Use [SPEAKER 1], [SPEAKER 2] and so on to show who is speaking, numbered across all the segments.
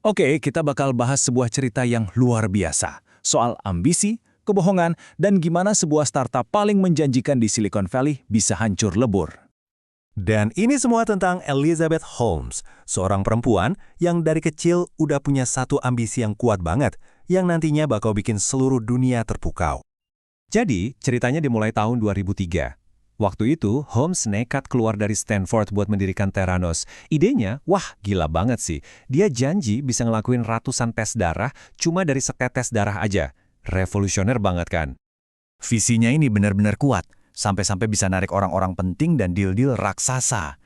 [SPEAKER 1] Oke, kita bakal bahas sebuah cerita yang luar biasa. Soal ambisi, kebohongan, dan gimana sebuah startup paling menjanjikan di Silicon Valley bisa hancur lebur.
[SPEAKER 2] Dan ini semua tentang Elizabeth Holmes, seorang perempuan yang dari kecil udah punya satu ambisi yang kuat banget, yang nantinya bakal bikin seluruh dunia terpukau. Jadi, ceritanya dimulai tahun 2003. Waktu itu, Holmes nekat keluar dari Stanford buat mendirikan Theranos. Idenya, wah gila banget sih. Dia janji bisa ngelakuin ratusan tes darah cuma dari setetes darah aja. Revolusioner banget kan?
[SPEAKER 1] Visinya ini benar-benar kuat, sampai-sampai bisa narik orang-orang penting dan deal-deal raksasa.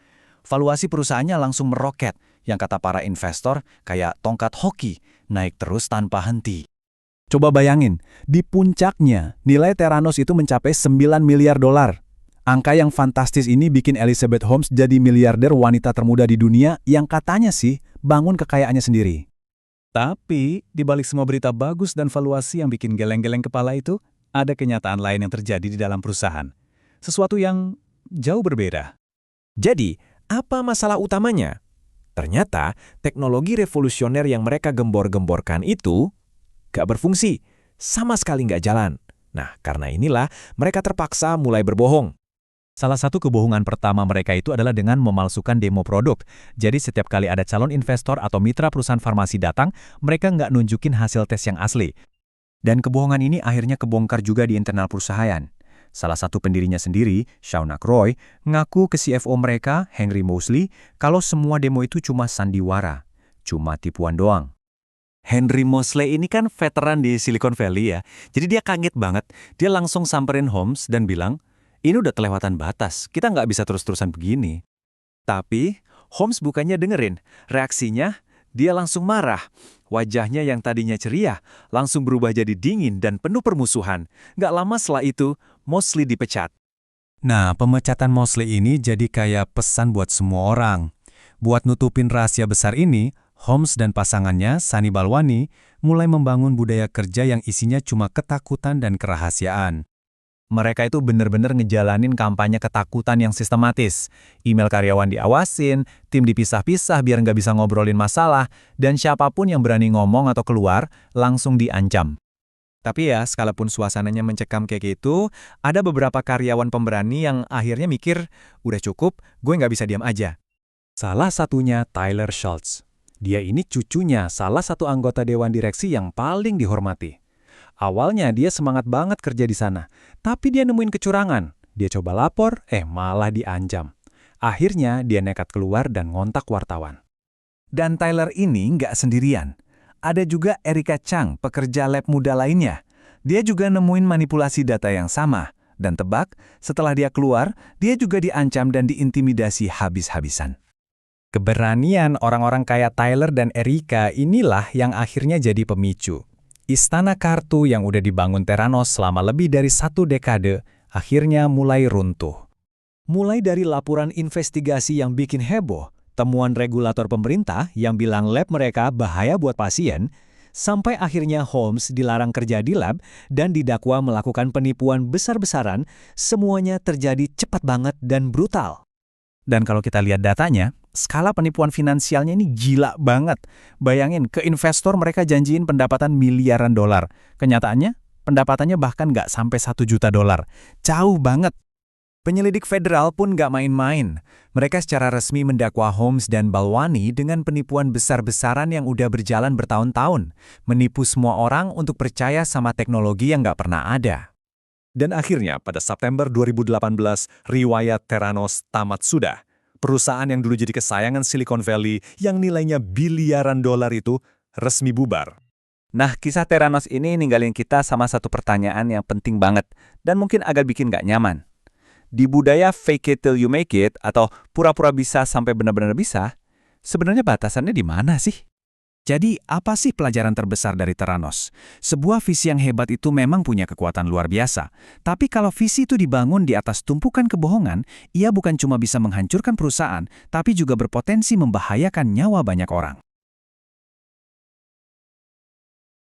[SPEAKER 1] Valuasi perusahaannya langsung meroket, yang kata para investor kayak tongkat hoki, naik terus tanpa henti. Coba bayangin, di puncaknya nilai Theranos itu mencapai 9 miliar dolar. Angka yang fantastis ini bikin Elizabeth Holmes jadi miliarder wanita termuda di dunia yang katanya sih bangun kekayaannya sendiri. Tapi, di balik semua berita bagus dan valuasi yang bikin geleng-geleng kepala itu, ada kenyataan lain yang terjadi di dalam perusahaan. Sesuatu yang jauh berbeda.
[SPEAKER 2] Jadi, apa masalah utamanya? Ternyata, teknologi revolusioner yang mereka gembor-gemborkan itu gak berfungsi, sama sekali gak jalan. Nah, karena inilah mereka terpaksa mulai berbohong.
[SPEAKER 1] Salah satu kebohongan pertama mereka itu adalah dengan memalsukan demo produk. Jadi setiap kali ada calon investor atau mitra perusahaan farmasi datang, mereka nggak nunjukin hasil tes yang asli. Dan kebohongan ini akhirnya kebongkar juga di internal perusahaan. Salah satu pendirinya sendiri, Sean McRoy, ngaku ke CFO mereka, Henry Moseley, kalau semua demo itu cuma sandiwara, cuma tipuan doang.
[SPEAKER 2] Henry Moseley ini kan veteran di Silicon Valley ya, jadi dia kaget banget. Dia langsung samperin Holmes dan bilang, ini udah kelewatan batas, kita nggak bisa terus-terusan begini. Tapi, Holmes bukannya dengerin. Reaksinya, dia langsung marah. Wajahnya yang tadinya ceria, langsung berubah jadi dingin dan penuh permusuhan. Nggak lama setelah itu, Moseley dipecat.
[SPEAKER 1] Nah, pemecatan Moseley ini jadi kayak pesan buat semua orang. Buat nutupin rahasia besar ini, Holmes dan pasangannya, Sunny Balwani, mulai membangun budaya kerja yang isinya cuma ketakutan dan kerahasiaan. Mereka itu benar-benar ngejalanin kampanye ketakutan yang sistematis. Email karyawan diawasin, tim dipisah-pisah biar nggak bisa ngobrolin masalah, dan siapapun yang berani ngomong atau keluar, langsung diancam. Tapi ya, sekalipun suasananya mencekam kayak gitu, ada beberapa karyawan pemberani yang akhirnya mikir, udah cukup, gue nggak bisa diam aja. Salah satunya Tyler Shultz. Dia ini cucunya salah satu anggota dewan direksi yang paling dihormati. Awalnya dia semangat banget kerja di sana, tapi dia nemuin kecurangan. Dia coba lapor, malah diancam. Akhirnya dia nekat keluar dan ngontak wartawan. Dan Tyler ini nggak sendirian. Ada juga Erica Chang, pekerja lab muda lainnya. Dia juga nemuin manipulasi data yang sama. Dan tebak, setelah dia keluar, dia juga diancam dan diintimidasi habis-habisan. Keberanian orang-orang kayak Tyler dan Erica inilah yang akhirnya jadi pemicu. Istana kartu yang udah dibangun Theranos selama lebih dari 1 dekade akhirnya mulai runtuh. Mulai dari laporan investigasi yang bikin heboh, temuan regulator pemerintah yang bilang lab mereka bahaya buat pasien, sampai akhirnya Holmes dilarang kerja di lab dan didakwa melakukan penipuan besar-besaran, semuanya terjadi cepat banget dan brutal. Dan kalau kita lihat datanya, skala penipuan finansialnya ini gila banget. Bayangin, ke investor mereka janjiin pendapatan miliaran dolar. Kenyataannya, pendapatannya bahkan nggak sampai 1 juta dolar. Jauh banget. Penyelidik federal pun nggak main-main. Mereka secara resmi mendakwa Holmes dan Balwani dengan penipuan besar-besaran yang udah berjalan bertahun-tahun. Menipu semua orang untuk percaya sama teknologi yang nggak pernah ada. Dan akhirnya, pada September 2018, riwayat Theranos tamat sudah. Perusahaan yang dulu jadi kesayangan Silicon Valley yang nilainya biliaran dolar itu resmi bubar. Nah, kisah Theranos ini ninggalin kita sama satu pertanyaan yang penting banget dan mungkin agak bikin gak nyaman. Di budaya fake it till you make it atau pura-pura bisa sampai benar-benar bisa, sebenarnya batasannya di mana sih? Jadi, apa sih pelajaran terbesar dari Theranos? Sebuah visi yang hebat itu memang punya kekuatan luar biasa. Tapi kalau visi itu dibangun di atas tumpukan kebohongan, ia bukan cuma bisa menghancurkan perusahaan, tapi juga berpotensi membahayakan nyawa banyak orang.